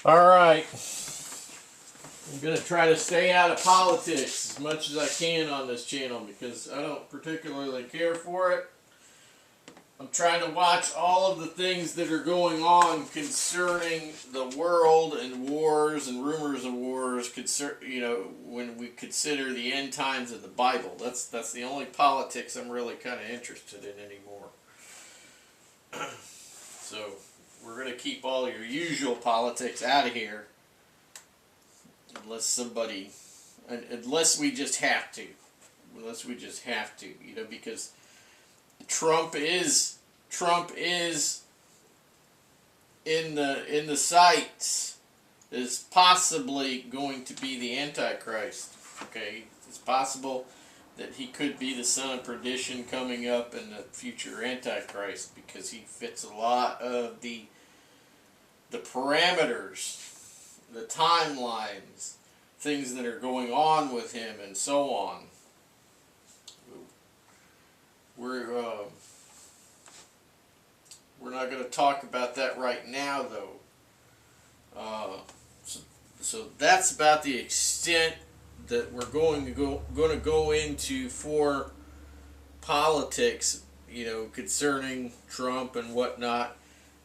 Alright, I'm going to try to stay out of politics as much as I can on this channel because I don't particularly care for it. I'm trying to watch all of the things that are going on concerning the world and wars and rumors of wars, when we consider the end times of the Bible. That's the only politics I'm really kind of interested in anymore. So we're going to keep all your usual politics out of here unless we just have to. Because Trump is in the sights, is possibly going to be the Antichrist. Okay, it's possible that he could be the son of perdition coming up in the future Antichrist because he fits a lot of the parameters, the timelines, things that are going on with him, and so on. We're not going to talk about that right now, though. So that's about the extent that we're going to go into for politics, concerning Trump and whatnot.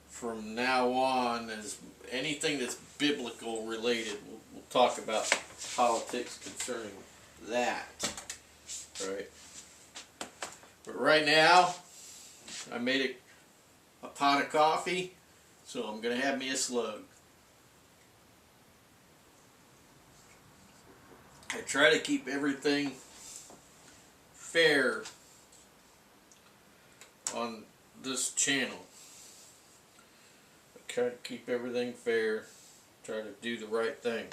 From now on, as anything that's biblical related, we'll talk about politics concerning that. Right. But right now, I made a pot of coffee, so I'm going to have me a slug. I try to keep everything fair on this channel. I try to keep everything fair, try to do the right thing.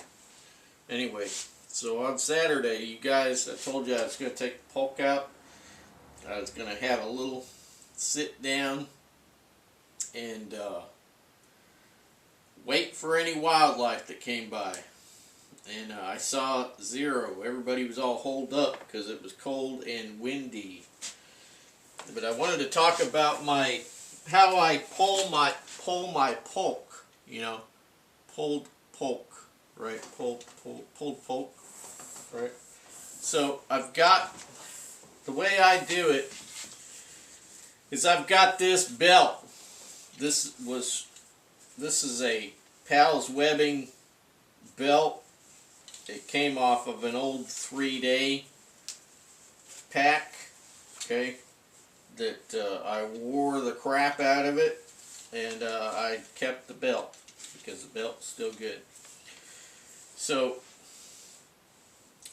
Anyway, so on Saturday, you guys, I told you I was going to take the Pulk out. I was going to have a little sit down and wait for any wildlife that came by. And I saw zero. Everybody was all holed up because it was cold and windy. But I wanted to talk about how I pull my Pulk. Pulled Pulk, right? Pulled Pulk, right? So I've got, the way I do it is I've got this belt. This is a Pal's Webbing belt. It came off of an old 3-day pack, okay, that I wore the crap out of it, and I kept the belt because the belt's still good. So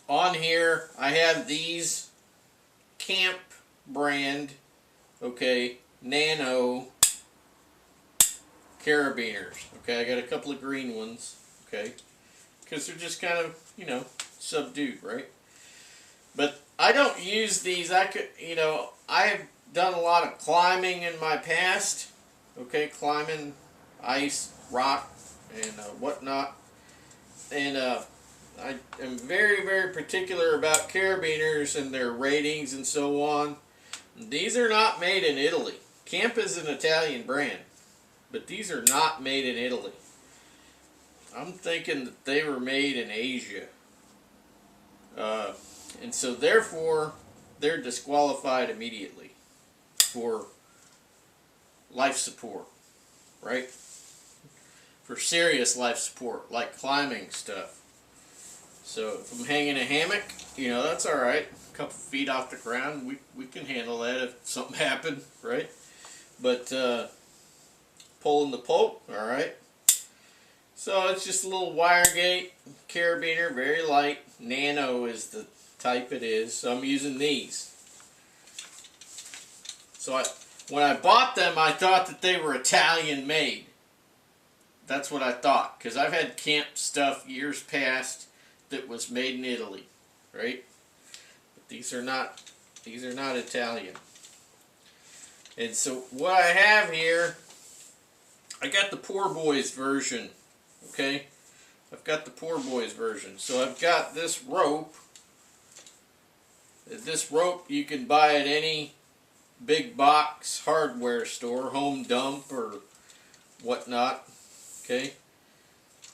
on here I have these Camp brand, okay, Nano carabiners. Okay, I got a couple of green ones, okay, because they're just kind of, subdued, right? But I don't use these. I've done a lot of climbing in my past, okay, climbing ice, rock, and whatnot, and I am very, very particular about carabiners and their ratings and so on. These are not made in Italy. Camp is an Italian brand, but these are not made in Italy. I'm thinking that they were made in Asia. And so therefore, they're disqualified immediately for life support, right? For serious life support, like climbing stuff. So if I'm hanging a hammock, that's alright. A couple feet off the ground, we can handle that if something happened, right? But pulling the Pulk, alright. So it's just a little wire gate carabiner, very light. Nano is the type it is. So I'm using these. So when I bought them, I thought that they were Italian made. That's what I thought, because I've had camp stuff years past that was made in Italy, right? But these are not Italian. And so what I have here, I got the poor boys version, okay? I've got the poor boys version. So I've got this rope. This rope you can buy at any big box hardware store, Home Dump or whatnot, okay?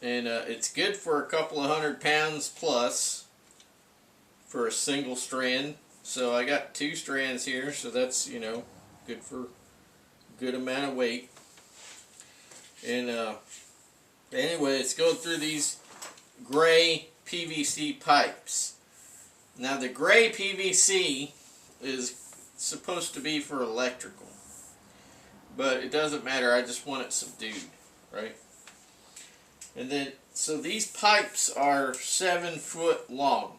and it's good for a couple of 100 pounds plus for a single strand. So I got 2 strands here, so that's, you know, good for a good amount of weight. And anyway, it's going through these gray PVC pipes. Now the gray PVC is supposed to be for electrical, but it doesn't matter. I just want it subdued, right? And then, so these pipes are 7 foot long.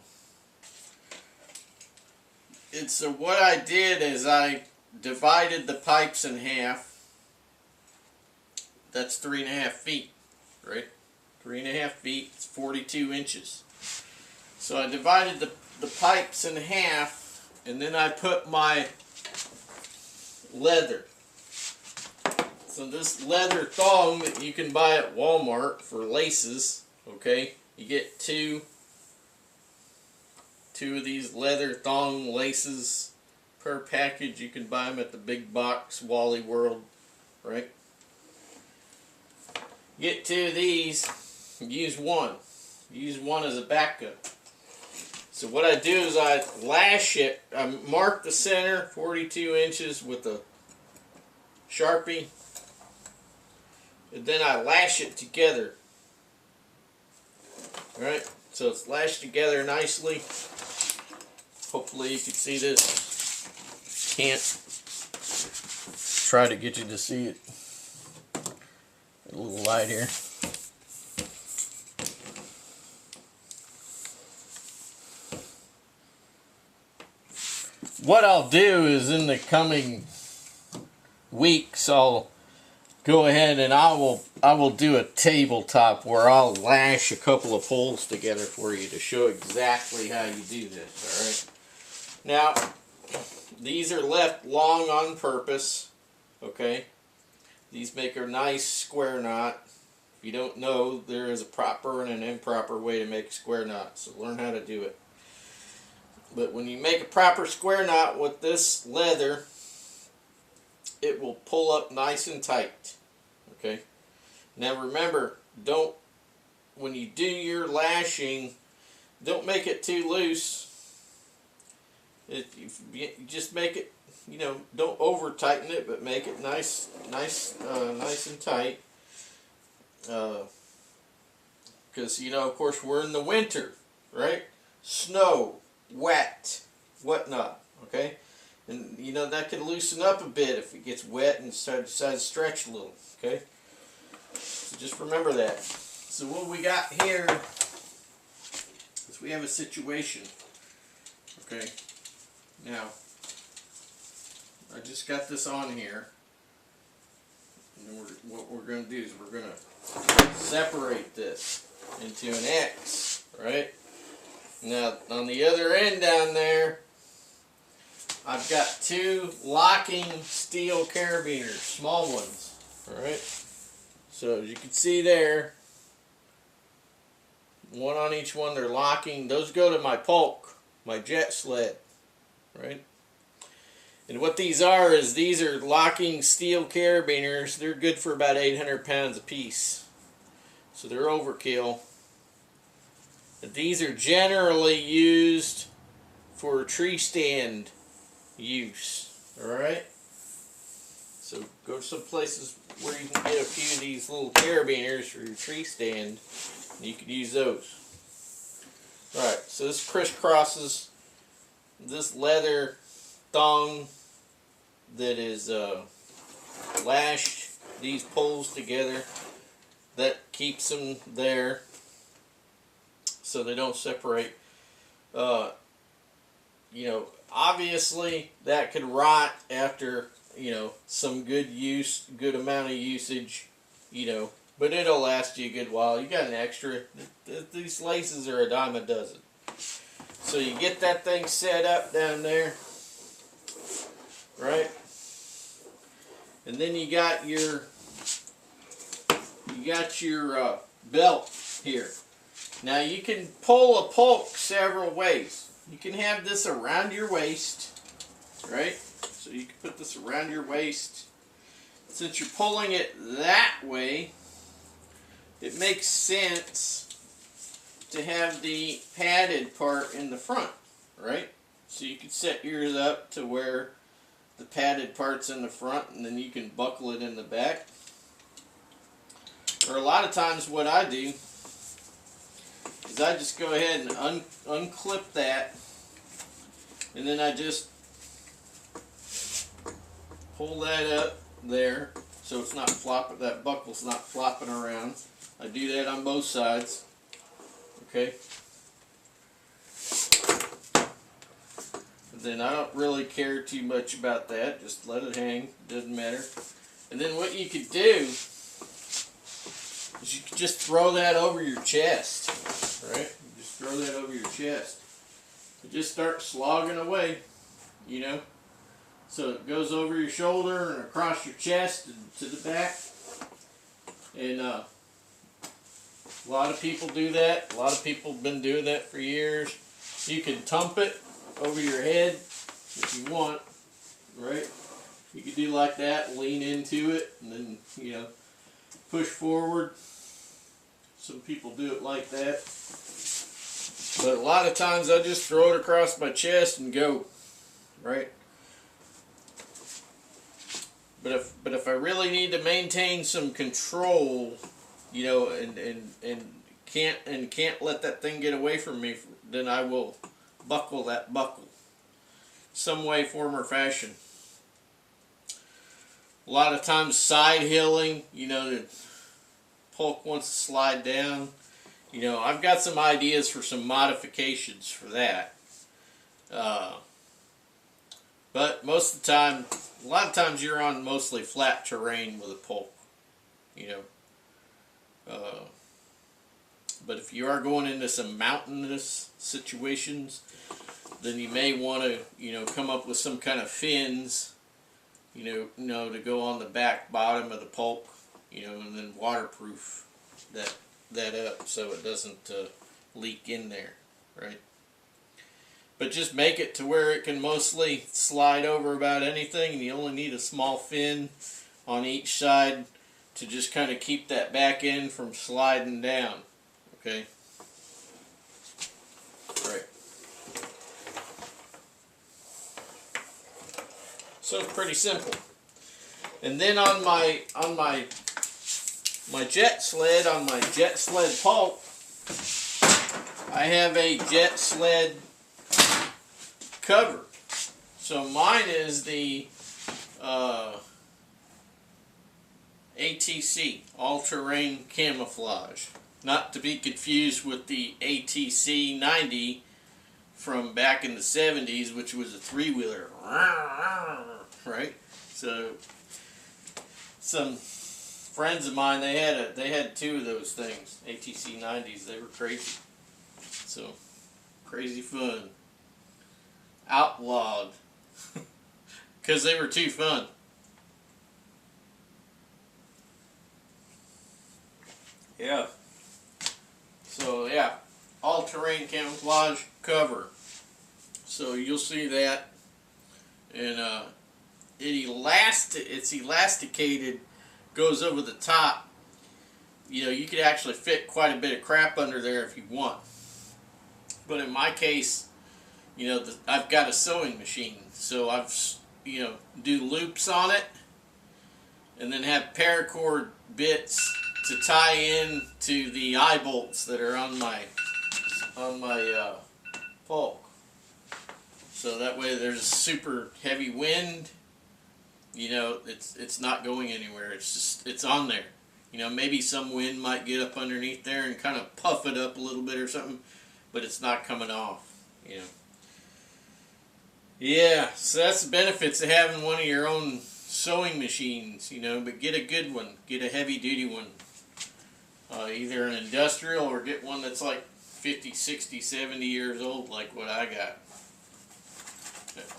So what I did is I divided the pipes in half. That's 3.5 feet, right? 3.5 feet, it's 42 inches. So I divided the pipes in half, and then I put my leather. So this leather thong that you can buy at Walmart for laces, okay? You get two of these leather thong laces per package. You can buy them at the big box Wally World, right? Get 2 of these, use one. Use one as a backup. So what I do is I lash it, I mark the center 42 inches with a Sharpie, and then I lash it together. Alright, so it's lashed together nicely. Hopefully you can see this. Can't. Try to get you to see it. A little light here. What I'll do is in the coming weeks I'll go ahead and I will do a tabletop where I'll lash a couple of poles together for you to show exactly how you do this, alright? Now, these are left long on purpose, okay? These make a nice square knot. If you don't know, there is a proper and an improper way to make a square knot, so learn how to do it. But when you make a proper square knot with this leather, it will pull up nice and tight, okay? Now remember, when you do your lashing, don't make it too loose. You just make it, you know, don't over tighten it, but make it nice and tight. Because, you know, of course we're in the winter, right? Snow, wet, whatnot, okay? And, you know, that can loosen up a bit if it gets wet and decides to stretch a little, okay? So just remember that. So what we got here is we have a situation, okay? Now, I just got this on here, and what we're going to do is we're going to separate this into an X, right? Now, on the other end down there, I've got 2 locking steel carabiners, small ones, alright? So, as you can see there, one on each one, they're locking. Those go to my Pulk, my JetSled, right? And what these are is these are locking steel carabiners. They're good for about 800 pounds a piece. So they're overkill. These are generally used for tree stand use. Alright? So go to some places where you can get a few of these little carabiners for your tree stand. And you can use those. Alright, so this crisscrosses this leather thong that is lashed these poles together. That keeps them there so they don't separate. You know, obviously that could rot after, you know, some good amount of usage, you know, but it'll last you a good while. You got an extra. These laces are a dime a dozen. So you get that thing set up down there, right? And then you got your belt here. Now you can pull a Pulk several ways. You can have this around your waist, right? So you can put this around your waist. Since you're pulling it that way, it makes sense to have the padded part in the front, right? So you can set yours up to where the padded part's in the front, and then you can buckle it in the back. Or a lot of times what I do is I just go ahead and unclip that, and then I just pull that up there so it's not flopping, that buckle's not flopping around. I do that on both sides. Okay. Then I don't really care too much about that. Just let it hang. Doesn't matter. And then what you could do is you could just throw that over your chest. Right? Just throw that over your chest. And just start slogging away. You know? So it goes over your shoulder and across your chest and to the back. And a lot of people do that. A lot of people have been doing that for years. You can tump it over your head if you want, right? You could do like that, lean into it, and then, you know, push forward. Some people do it like that. But a lot of times I just throw it across my chest and go, right? But if I really need to maintain some control, you know, and can't let that thing get away from me, then I will buckle that buckle, some way, form, or fashion. A lot of times side hilling, you know, the Pulk wants to slide down. You know, I've got some ideas for some modifications for that. But most of the time, a lot of times you're on mostly flat terrain with a Pulk, you know. But if you are going into some mountainous situations, then you may want to, you know, come up with some kind of fins, you know, to go on the back bottom of the Pulk, you know, and then waterproof that up so it doesn't leak in there, right? But just make it to where it can mostly slide over about anything, and you only need a small fin on each side to just kind of keep that back end from sliding down. Okay. Right. So it's pretty simple. And then on my JetSled, on my JetSled Pulk, I have a JetSled cover. So mine is the ATC, all-terrain camouflage. Not to be confused with the ATC 90 from back in the 70s, which was a three-wheeler. Right? So some friends of mine, they had two of those things, ATC 90s. They were crazy. So crazy fun. Outlawed. Because they were too fun. Yeah. So yeah, all-terrain camouflage cover. So you'll see that, and it's elasticated, goes over the top. You know, you could actually fit quite a bit of crap under there if you want. But in my case, you know, I've got a sewing machine, so I've, you know, do loops on it, and then have paracord bits to tie in to the eye bolts that are on my Pulk. So that way there's a super heavy wind, you know, it's not going anywhere. It's on there. You know, maybe some wind might get up underneath there and kind of puff it up a little bit or something, but it's not coming off, you know. Yeah, so that's the benefits of having one of your own sewing machines, you know, but get a good one. Get a heavy duty one. Either an industrial or get one that's like 50, 60, 70 years old like what I got.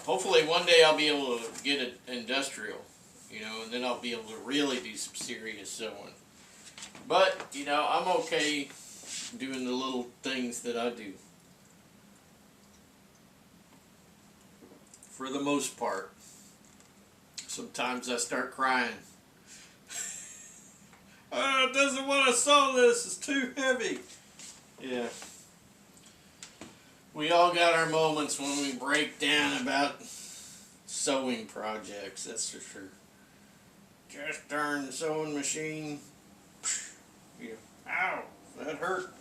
Hopefully one day I'll be able to get an industrial, you know, and then I'll be able to really do some serious sewing. But, you know, I'm okay doing the little things that I do. For the most part. Sometimes I start crying. It doesn't want to sew this. It's too heavy. Yeah. We all got our moments when we break down about sewing projects. That's for sure. Gosh darn sewing machine. Yeah. Ow. That hurt.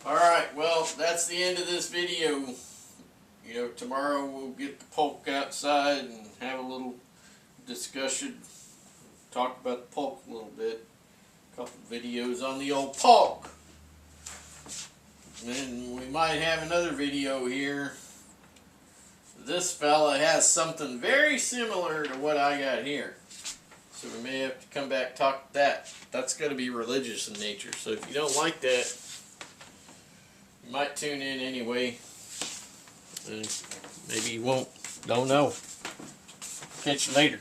Alright, well, that's the end of this video. You know, tomorrow we'll get the Pulk outside and have a little discussion. Talk about the Pulk a little bit. A couple videos on the old Pulk. And then we might have another video here. This fella has something very similar to what I got here. So we may have to come back and talk about that. That's going to be religious in nature. So if you don't like that, you might tune in anyway. Maybe you won't. Don't know. Catch you later.